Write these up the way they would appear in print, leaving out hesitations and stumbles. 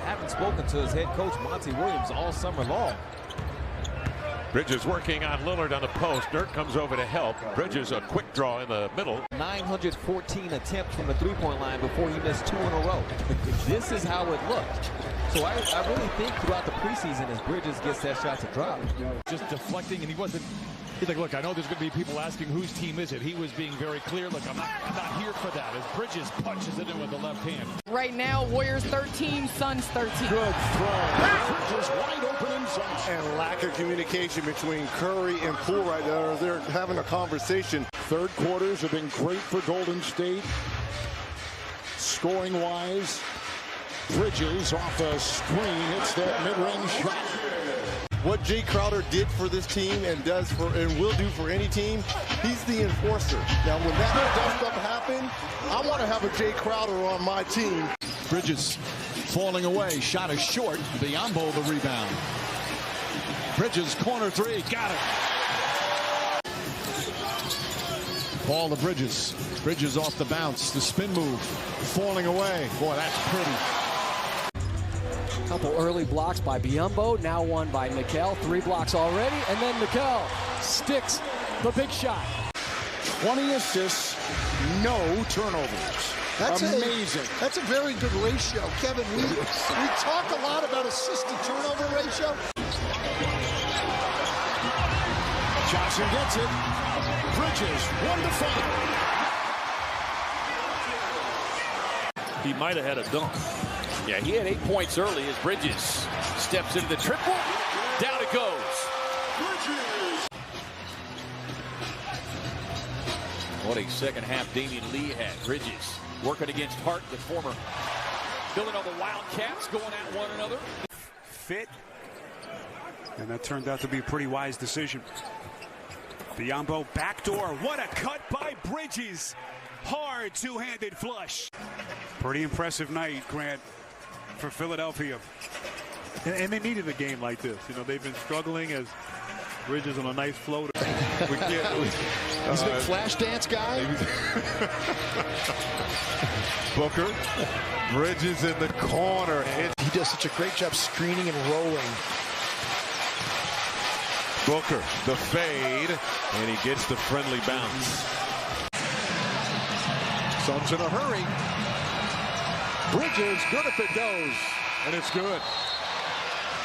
haven't spoken to his head coach, Monty Williams, all summer long. Bridges working on Lillard on the post. Dirk comes over to help. Bridges a quick draw in the middle. 914 attempts from the three-point line before he missed 2 in a row. This is how it looked. So I really think throughout the preseason, as Bridges gets that shot to drop. Just deflecting, and he's like, look, I know there's going to be people asking whose team is it. He was being very clear. Look, I'm not here for that. As Bridges punches it in with the left hand. Right now, Warriors 13, Suns 13. Good throw. Bridges wide open inside. And lack of communication between Curry and Poole right there. They're having a conversation. Third quarters have been great for Golden State. Scoring-wise, Bridges off a screen hits that mid-range shot. What Jay Crowder did for this team and does for and will do for any team, he's the enforcer. Now, when that stuff happen, I want to have a Jay Crowder on my team. Bridges falling away. Shot is short. Biyombo the rebound. Bridges corner three. Got it. Ball to Bridges. Bridges off the bounce. The spin move. Falling away. Boy, that's pretty. Couple early blocks by Biyombo, now one by Mikal. 3 blocks already, and then Mikal sticks the big shot. 20 assists, no turnovers. That's amazing. That's a very good ratio. Kevin, we talk a lot about assist to turnover ratio. Johnson gets it. Bridges, 1 to 5. He might have had a dunk. Yeah, he had 8 points early as Bridges steps into the triple. Down it goes. Bridges. What a second half Damian Lee had. Bridges working against Hart, the former Villanova Wildcats, going at one another. Fit. And that turned out to be a pretty wise decision. Biyombo backdoor. What a cut by Bridges. Hard two-handed flush. Pretty impressive night, Grant, for Philadelphia. And they needed a game like this. You know, they've been struggling as Bridges on a nice floater. He's a big flash dance guy. Booker, Bridges in the corner. He does such a great job screening and rolling. Booker, the fade, and he gets the friendly bounce. Suns in a hurry. Bridges, good if it goes. And it's good.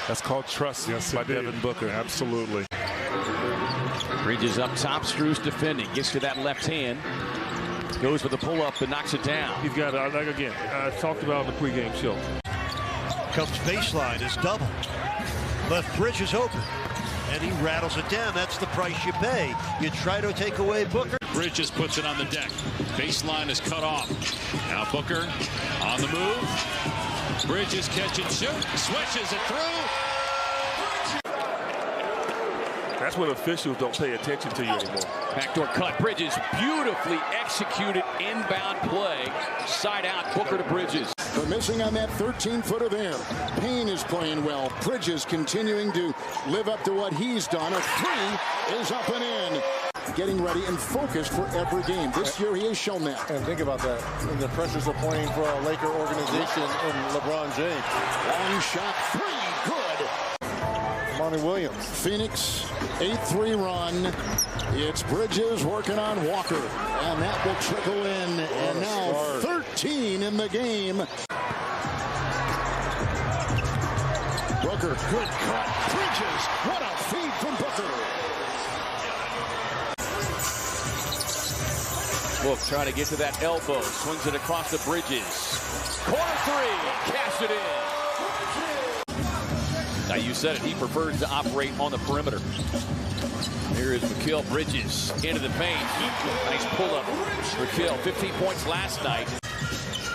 That's called trust by Devin Booker. Absolutely. Bridges up top, Strus defending. Gets to that left hand. Goes for the pull-up and knocks it down. He's got, like again, I talked about on the pregame show. Comes baseline is double. Left Bridges open. And he rattles it down. That's the price you pay. You try to take away Booker. Bridges puts it on the deck. Baseline is cut off. Now Booker on the move. Bridges catch and shoot. Swishes it through. That's when officials don't pay attention to you anymore. Backdoor cut. Bridges beautifully executed inbound play. Side out. Booker to Bridges. But missing on that 13-footer there. Payne is playing well. Bridges continuing to live up to what he's done. A 3 is up and in. Getting ready and focused for every game. This year he has shown that. And think about that. And the pressures are pointing for a Laker organization and LeBron James. Long shot, 3, good. Monty Williams. Phoenix, 8-3 run. It's Bridges working on Walker. And that will trickle in. And now 13 in the game. Booker, good cut. Bridges, what a feed from Booker. Book trying to get to that elbow. Swings it across the Bridges. Corner 3. Cash it in. Now you said it. He prefers to operate on the perimeter. Here is Mikal. Bridges into the paint. Nice pull-up. Mikal, 15 points last night.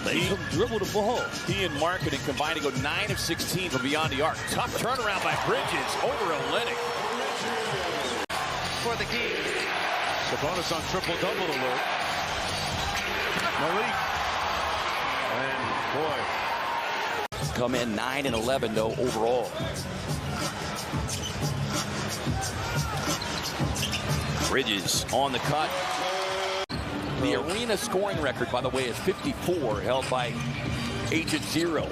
He dribbled the ball. He and Marketing combined to go 9 of 16 from beyond the arc. Tough turnaround by Bridges over Olynyk. For the game. Sabonis on triple-double alert. Malik. And boy. Come in 9 and 11 though overall. Bridges on the cut. The arena scoring record, by the way, is 54, held by Agent Zero.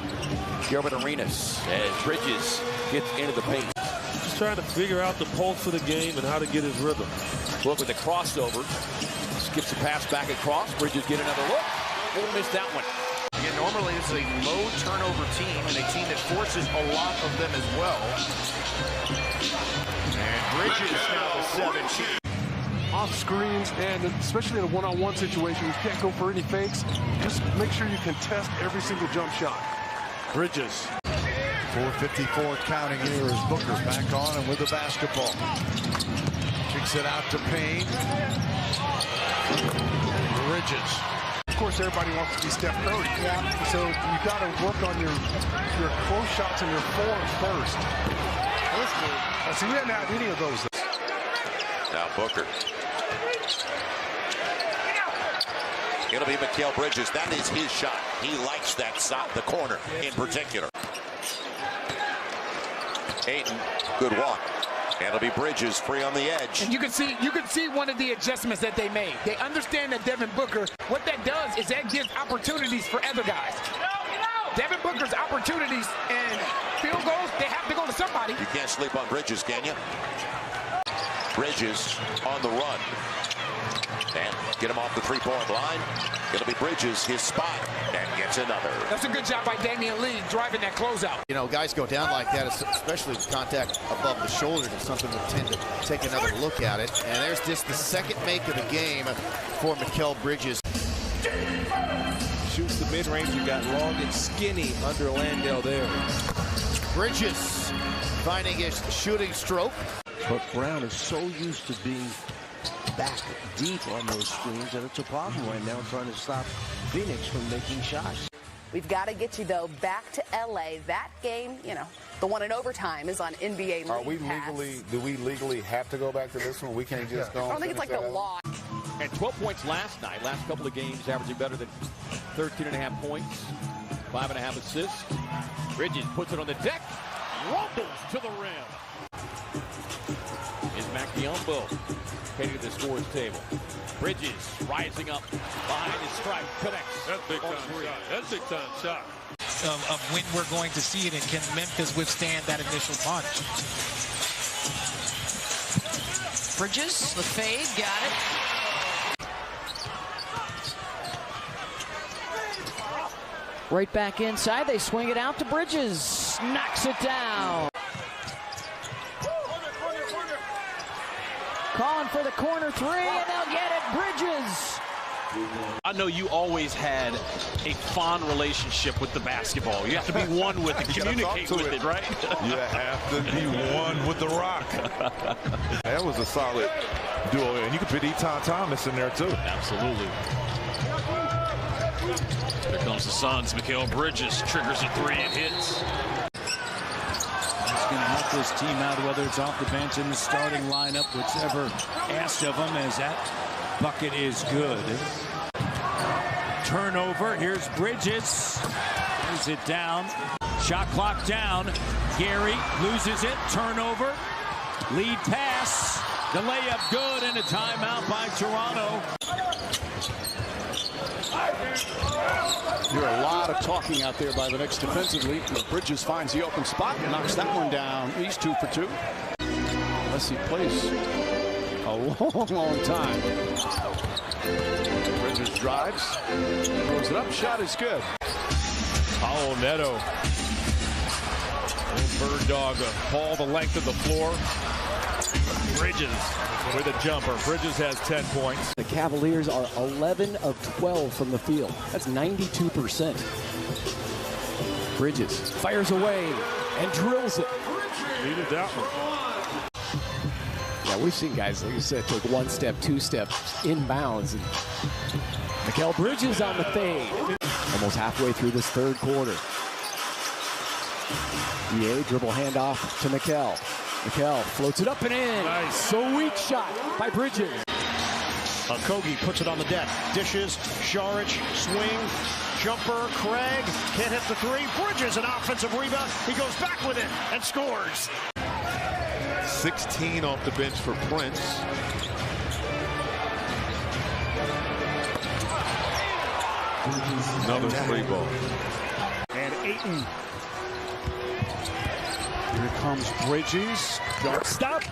Gilbert Arenas as Bridges gets into the paint. He's trying to figure out the pulse of the game and how to get his rhythm. Look with the crossover. Skips the pass back across. Bridges get another look. We'll miss that one. Again, normally it's a low turnover team and a team that forces a lot of them as well. And Bridges now the 17. Off screens, and especially in a one-on-one situation, you can't go for any fakes. Just make sure you contest every single jump shot. Bridges. 4:54 counting here as Booker back on and with the basketball. Kicks it out to Payne. Bridges. Of course, everybody wants to be Steph Curry. Yeah. So you got to work on your close shots and your form first. So you didn't have any of those. Now Booker. It'll be Mikal Bridges. That is his shot. He likes that shot, the corner in particular. Ayton, good walk. And it'll be Bridges free on the edge. And you can see one of the adjustments that they made. They understand that Devin Booker, what that does is that gives opportunities for other guys. Devin Booker's opportunities and field goals, they have to go to somebody. You can't sleep on Bridges, can you? Bridges on the run. And get him off the three-point line. It'll be Bridges, his spot, and gets another. That's a good job by Damian Lee driving that closeout. You know, guys go down like that, especially with contact above the shoulder. It's something we'll tend to take another look at it. And there's just the second make of the game for Mikal Bridges. Shoots the mid-range. You got long and skinny under Landale there. Bridges finding his shooting stroke. But Brown is so used to being back deep on those screens that it's a problem right now trying to stop Phoenix from making shots. We've got to get you, though, back to L.A. That game, you know, the one in overtime is on NBA League Pass. Do we legally have to go back to this one? We can't just go. I don't think it's like the law. And 12 points last night. Last couple of games averaging better than 13.5 points. 5.5 assists. Bridges puts it on the deck. Rumbles to the rim. Is Biombo heading to the scores table. Bridges rising up behind his stripe. Connects. That's big time shot. That's big time shot. Of when we're going to see it, and can Memphis withstand that initial punch? Bridges, the fade, got it. Right back inside, they swing it out to Bridges. Knocks it down. Calling for the corner three, and they'll get it. Bridges. I know you always had a fond relationship with the basketball. You have to be one with it, communicate with it, right? You have to be one with the rock. That was a solid duo, and you could put Eton Thomas in there too. Absolutely. Here comes the Suns. Mikal Bridges triggers a three and hits. He's going to help this team out, whether it's off the bench in the starting lineup, whichever asked of him, as that bucket is good. Turnover. Here's Bridges. Brings it down. Shot clock down. Gary loses it. Turnover. Lead pass. The layup good, and a timeout by Toronto. There are a lot of talking out there by the Knicks defensively. Bridges finds the open spot and knocks that one down. He's 2 for 2. Unless he plays a long time. Bridges drives, throws it up, shot is good. Paolo Neto. Bird dog, ball the length of the floor. Bridges with a jumper. Bridges has 10 points. The Cavaliers are 11 of 12 from the field. That's 92%. Bridges fires away and drills it. Needed that one. Yeah, we've seen guys, like you said, take 1 step, 2 steps inbounds. And Mikal Bridges on the fade. Almost halfway through this third quarter. EA dribble handoff to Mikal. Mikal floats it up and in. Nice. So weak shot by Bridges. Kogi puts it on the deck. Dishes. Saric. Swing. Jumper. Craig. Can't hit the three. Bridges an offensive rebound. He goes back with it and scores. 16 off the bench for Prince. Another free ball. And Ayton Here comes Bridges. Don't stop.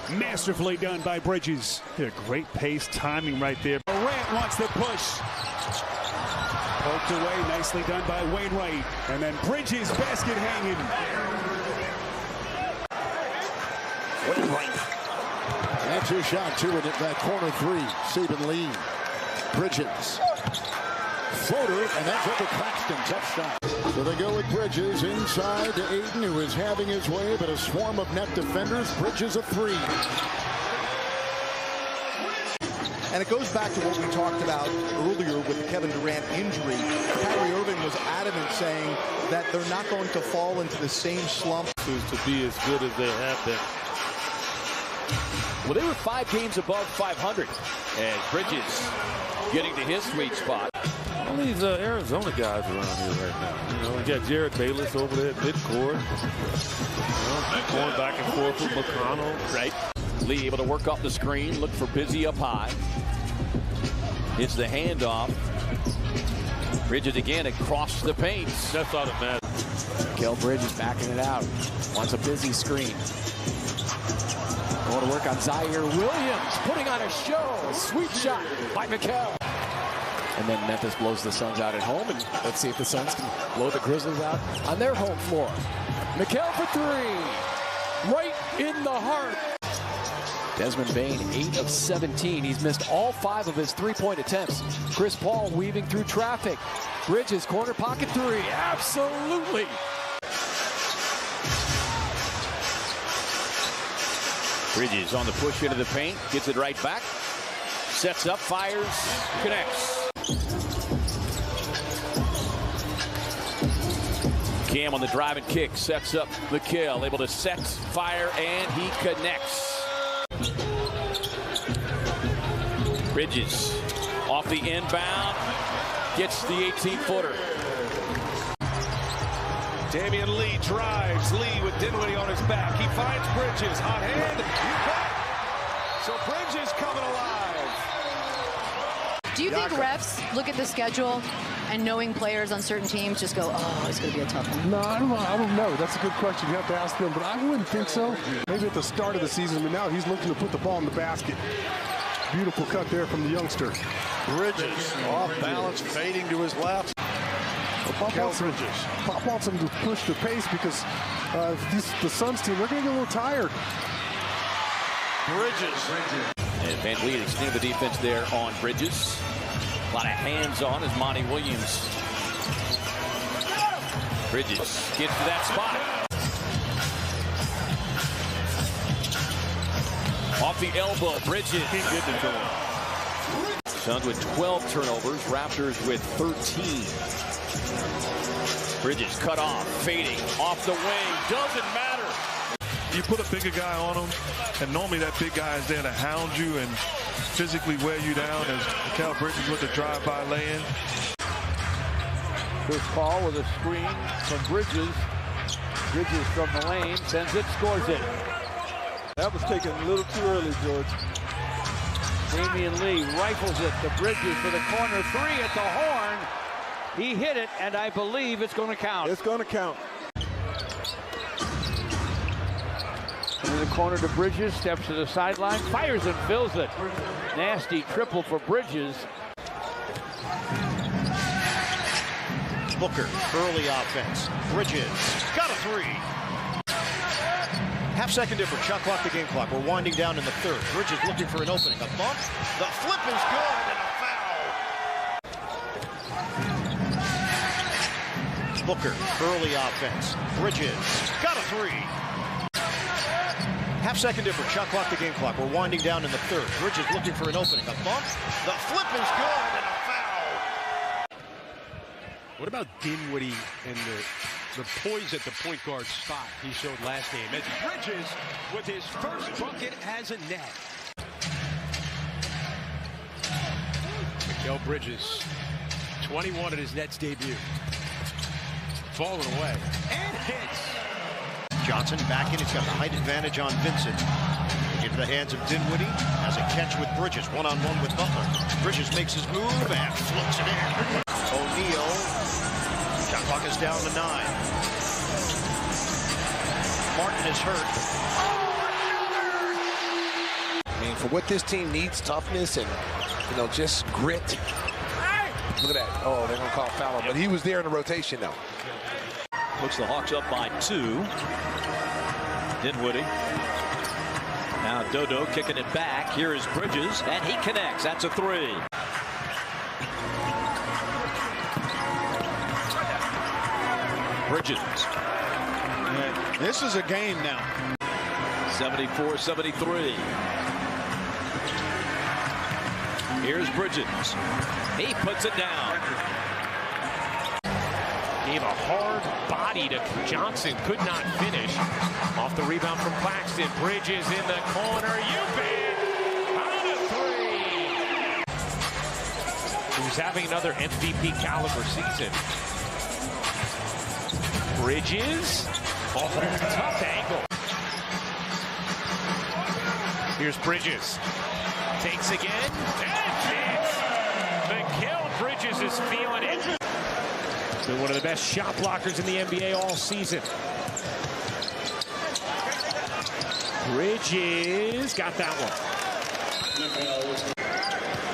Masterfully done by Bridges. Great pace, timing right there. Durant wants the push. Poked away, nicely done by Wainwright. And then Bridges, basket hanging. That's his shot, too, and that corner three. Saban lead. Bridges. Floater, and that's over Claxton. Tough shot. So they go with Bridges inside to Aiden, who is having his way, but a swarm of net defenders. Bridges a three. And it goes back to what we talked about earlier with the Kevin Durant injury. Kyrie Irving was adamant saying that they're not going to fall into the same slump. To be as good as they have been. Well, they were 5 games above 500. And Bridges getting to his sweet spot. All these Arizona guys around here right now. You know, we got Jared Bayless over there at midcourt. Going back and forth with McConnell. Right. Lee able to work off the screen, look for Busy up high. It's the handoff. Bridges again across the paint. That's all that matters. Mikal Bridges backing it out. Wants a Busy screen. Going to work on Zaire Williams, putting on a show. A sweet shot by Mikal. And then Memphis blows the Suns out at home, and let's see if the Suns can blow the Grizzlies out on their home floor. Mikal for three, right in the heart. Desmond Bane, 8 of 17. He's missed all 5 of his three-point attempts. Chris Paul weaving through traffic. Bridges, corner pocket three, absolutely. Bridges on the push into the paint, gets it right back. Sets up, fires, connects. Cam on the drive and kick, sets up Mikal, able to set, fire, and he connects. Bridges off the inbound, gets the 18-footer. Damian Lee drives. Lee with Dinwiddie on his back. He finds Bridges. Hot hand. You bet. So Bridges coming alive. Do you think refs look at the schedule and knowing players on certain teams just go, oh, it's going to be a tough one? No, I don't know. That's a good question. You have to ask them, but I wouldn't think so. Maybe at the start of the season, but now he's looking to put the ball in the basket. Beautiful cut there from the youngster. Bridges off balance, fading to his left. Pop wants him to push the pace because the Suns team, they're going to get a little tired. Bridges. And Van Vliet extended the defense there on Bridges. A lot of hands-on as Monty Williams. Bridges gets to that spot. Off the elbow, Bridges. He did the turn. Suns with 12 turnovers, Raptors with 13. Bridges cut off, fading, off the wing, doesn't matter. You put a bigger guy on him, and normally that big guy is there to hound you and physically wear you down, as Mikal Bridges with the drive-by lay-in. Chris Paul with a screen from Bridges. Bridges from the lane, sends it, scores it. That was taken a little too early, George. Damian Lee rifles it to Bridges for the corner three at the horn. He hit it, and I believe it's going to count. It's going to count. In the corner to Bridges, steps to the sideline, fires and fills it. Nasty triple for Bridges. Booker, early offense. Bridges, got a three. Half-second difference, shot clock to game clock. We're winding down in the third. Bridges looking for an opening. A bump, the flip is good, and a foul. Booker, early offense. Bridges, got a three. Half-second difference, shot clock to game clock. We're winding down in the third. Bridges looking for an opening. A bump, the flip is good, and a foul. What about Dinwiddie and the poise at the point guard spot he showed last game? As Bridges with his first bucket as a net. Mikal Bridges, 21 at his Nets debut. Falling away and hits. Johnson back in. He's got the height advantage on Vincent. Into the hands of Dinwiddie. Has a catch with Bridges. One-on-one with Butler. Bridges makes his move and floats it in. O'Neal. Shot clock is down to 9. Martin Kevin is hurt. I mean, for what this team needs, toughness and, you know, just grit. Look at that. Oh, they're going to call foul. But he was there in the rotation, though. Puts the Hawks up by 2. Dinwiddie. Now Dodo kicking it back. Here is Bridges, and he connects. That's a 3. Bridges. This is a game now. 74-73. Here's Bridges. He puts it down. Gave a hard body to Johnson. Could not finish. Off the rebound from Claxton. Bridges in the corner. You bet. On a 3. Who's having another MVP caliber season. Bridges. Oh, tough angle. Here's Bridges. Takes again. And Mikal Bridges is feeling it. Been one of the best shot blockers in the NBA all season. Bridges got that one.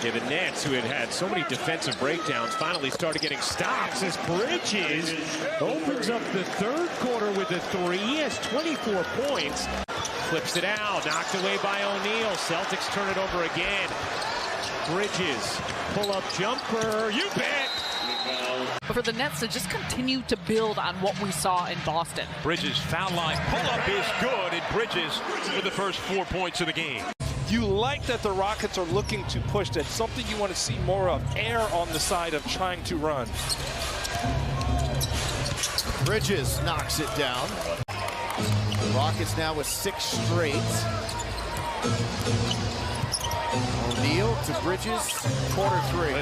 The Nets, who had so many defensive breakdowns, finally started getting stops as Bridges opens up the third quarter with a 3. He has 24 points. Flips it out, knocked away by O'Neal. Celtics turn it over again. Bridges, pull-up jumper, you bet! For the Nets to just continue to build on what we saw in Boston. Bridges foul line pull-up is good, and Bridges with the first 4 points of the game. You like that the Rockets are looking to push. That's something you want to see more of. Air on the side of trying to run. Bridges knocks it down. The Rockets now with 6 straight. O'Neal to Bridges, quarter 3.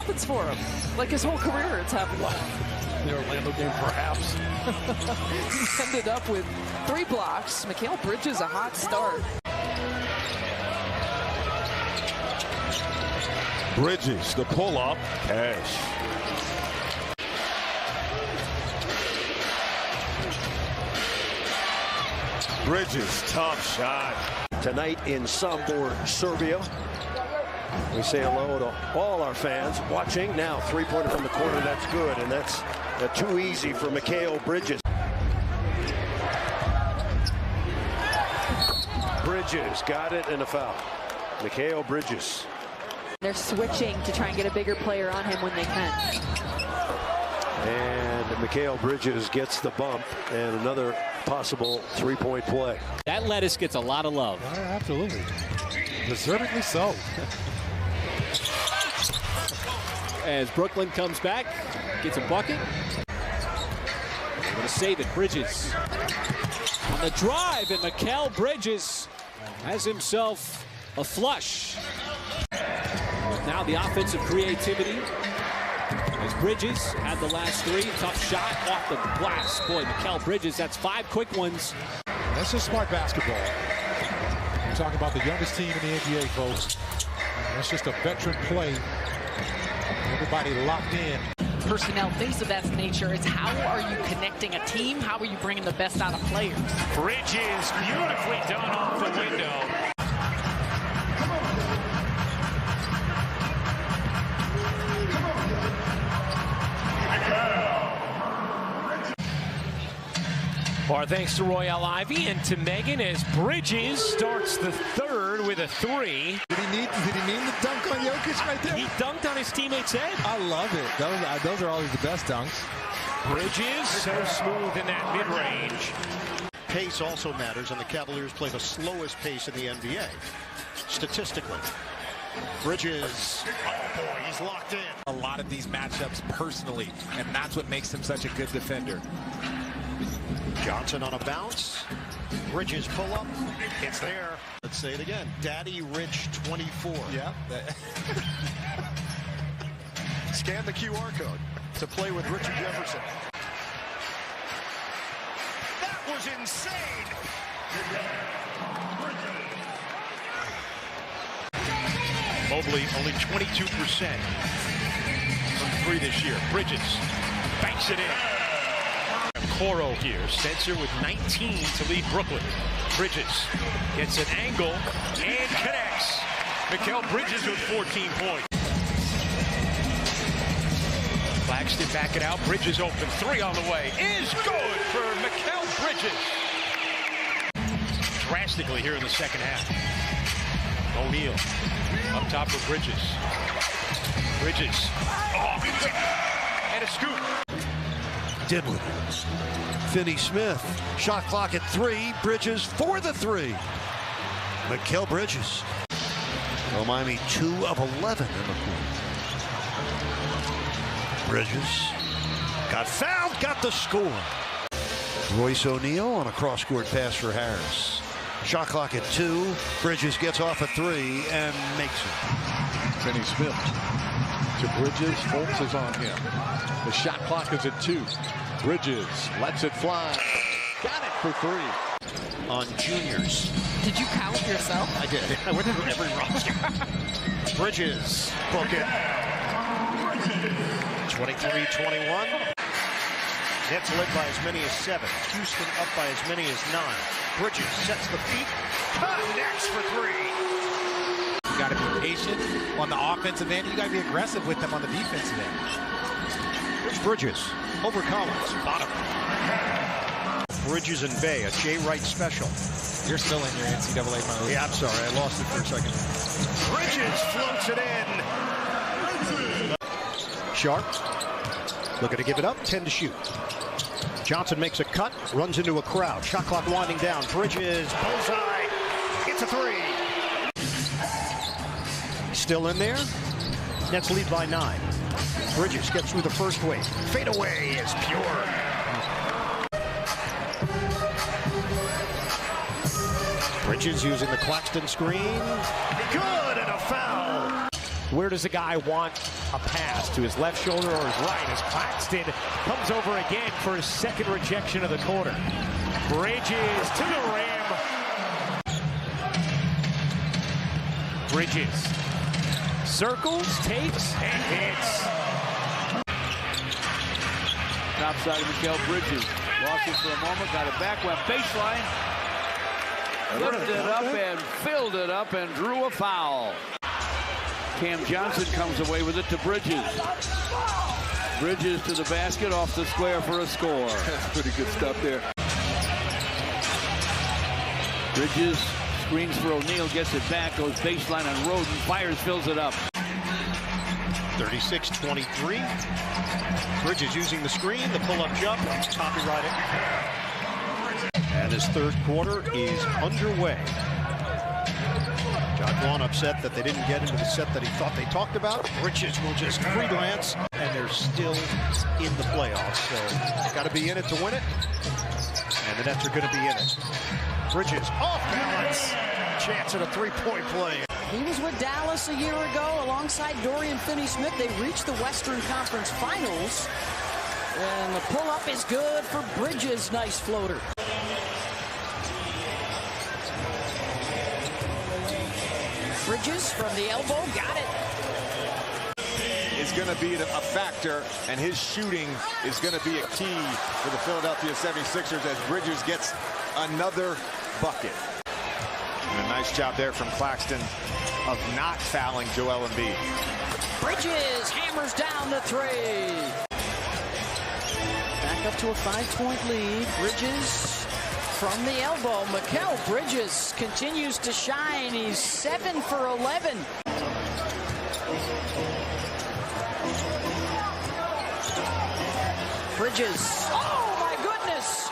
It's for him. Like his whole career, it's happened. The Orlando game, perhaps. He ended up with 3 blocks. Mikal Bridges, a hot start. Bridges, the pull-up, cash. Bridges, tough shot. Tonight in Sombor, Serbia. We say hello to all our fans watching. Now, 3-pointer from the corner, that's good, and that's too easy for Mikal Bridges. Bridges got it and a foul. Mikal Bridges. They're switching to try and get a bigger player on him when they can. And Mikal Bridges gets the bump and another possible 3-point play. That lettuce gets a lot of love. Absolutely. Deservedly so. As Brooklyn comes back, gets a bucket. They're going to save it. Bridges on the drive, and Mikal Bridges has himself a flush. Now the offensive creativity as Bridges had the last 3. Tough shot off the glass. Boy, Mikal Bridges, that's 5 quick ones. That's just smart basketball. We're talking about the youngest team in the NBA, folks. That's just a veteran play. Everybody locked in. Personnel, things of that nature. It's how are you connecting a team? How are you bringing the best out of players? Bridges, beautifully done off the window. Our thanks to Royale Ivy and to Megan as Bridges starts the third with a 3. Did he mean the dunk on Jokic right there? He dunked on his teammate's head. I love it. Those are always the best dunks. Bridges, so smooth in that mid-range. Pace also matters, and the Cavaliers play the slowest pace in the NBA, statistically. Bridges, oh boy, he's locked in. A lot of these matchups personally, and that's what makes him such a good defender. Johnson on a bounce. Bridges pull up. It's there. Let's say it again. Daddy Rich 24. Yeah. Scan the QR code to play with Richard Jefferson. That was insane. Mobley only 22% from 3 this year. Bridges banks it in. Okoro here. Spencer with 19 to lead Brooklyn. Bridges gets an angle and connects. Mikal Bridges with 14 points. Claxton back it out. Bridges open. 3 on the way. Is good for Mikal Bridges. Drastically here in the second half. O'Neal up top for Bridges. Bridges. Oh, and a scoop. Dinwiddie. Finney-Smith. Shot clock at 3. Bridges for the 3. Mikal Bridges. Well, Miami 2 of 11 in the quarter. Bridges got fouled, got the score. Royce O'Neal on a cross-court pass for Harris. Shot clock at 2. Bridges gets off a 3 and makes it. Finney-Smith to Bridges. Fultz is on him. The shot clock is at 2. Bridges lets it fly. Got it for 3. On juniors. Did you count yourself? I did. I went through every roster. Bridges, book it. 23-21. Nets led by as many as 7. Houston up by as many as 9. Bridges sets the feet. Connects for 3. You got to be patient on the offensive end. You got to be aggressive with them on the defensive end. Here's Bridges over Collins. Bottom. Bridges and Bay, a Jay Wright special. You're still in your NCAA mode. Yeah, I'm sorry. I lost it for a second. Bridges floats it in. Sharp looking to give it up. 10 to shoot. Johnson makes a cut. Runs into a crowd. Shot clock winding down. Bridges. Bullseye. It's a 3. Still in there. Nets lead by 9. Bridges gets through the first wave. Fade away is pure. Bridges using the Claxton screen. Good, and a foul. Where does a guy want a pass? To his left shoulder or his right? As Claxton comes over again for his second rejection of the quarter. Bridges to the rim. Bridges circles, takes, and hits. Top side of Mikal Bridges. Lost it for a moment, got it back, went baseline. Lifted it up and filled it up and drew a foul. Cam Johnson comes away with it to Bridges. Bridges to the basket, off the square for a score. That's pretty good stuff there. Bridges screens for O'Neal, gets it back, goes baseline on Roden, fires, fills it up. 36-23. Bridges using the screen, the pull-up jump, copyrighted. And his third quarter is underway. John Vaughn upset that they didn't get into the set that he thought they talked about. Bridges will just freelance, and they're still in the playoffs. So got to be in it to win it, and the Nets are going to be in it. Bridges off balance. Chance at a three-point play. He was with Dallas a year ago alongside Dorian Finney-Smith. They reached the Western Conference Finals. And the pull-up is good for Bridges. Nice floater. Bridges from the elbow, got it. Is going to be a factor, and his shooting is going to be a key for the Philadelphia 76ers as Bridges gets another bucket. And a nice job there from Claxton of not fouling Joel Embiid. Bridges hammers down the 3. Back up to a 5-point lead. Bridges from the elbow. Mikal Bridges continues to shine. He's 7 for 11. Bridges. Oh, my goodness.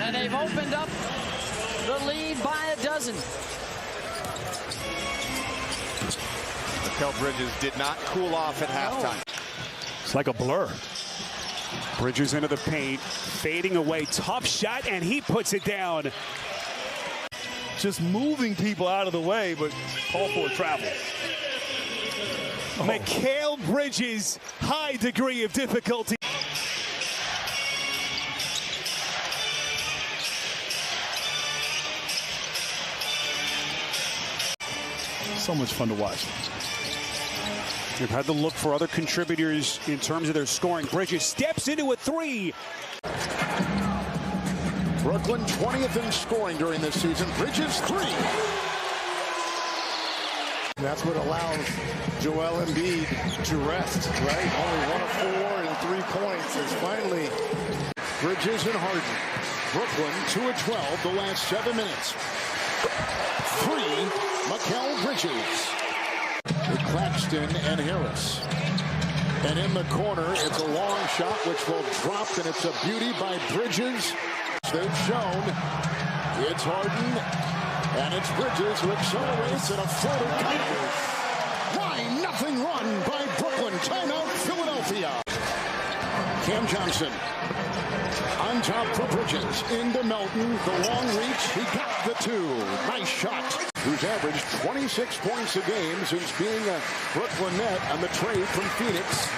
And they've opened up the lead by a dozen. Mikal Bridges did not cool off at halftime. It's like a blur. Bridges into the paint, fading away, tough shot, and he puts it down. Just moving people out of the way, but call for a travel. Mikal Bridges, high degree of difficulty. So much fun to watch. They've had to look for other contributors in terms of their scoring. Bridges steps into a three. Brooklyn 20th in scoring during this season. Bridges 3. And that's what allows Joel Embiid to rest, right? Only 1 of 4 and 3 points is finally Bridges and Harden. Brooklyn 2 of 12 the last 7 minutes. 3, Mikal Bridges. With Claxton and Harris. And in the corner, it's a long shot which will drop, and it's a beauty by Bridges. They've shown it's Harden, and it's Bridges who accelerates and a floater counters. 9-0 run by Brooklyn. Timeout, Philadelphia. Cam Johnson on top for Bridges. Into Melton. The long reach. He got the 2. Nice shot. Who's averaged 26 points a game since being a Brooklyn Net on the trade from Phoenix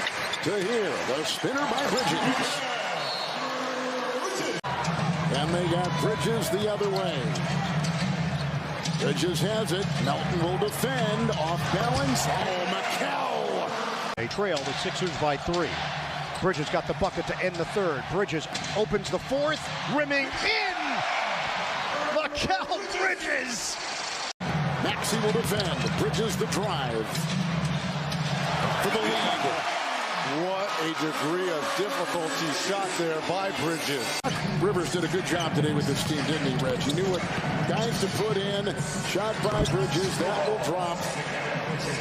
to here. The spinner by Bridges. And they got Bridges the other way. Bridges has it. Melton will defend. Off balance. Oh, Mikal. They trail the Sixers by 3. Bridges got the bucket to end the third. Bridges opens the fourth. Rimming in. Mikal Bridges. Maxey will defend. Bridges the drive. For the lead. what a degree of difficulty shot there by Bridges. Rivers did a good job today with this team, didn't he, Reg? He knew what guys to put in. Shot by Bridges. That will drop.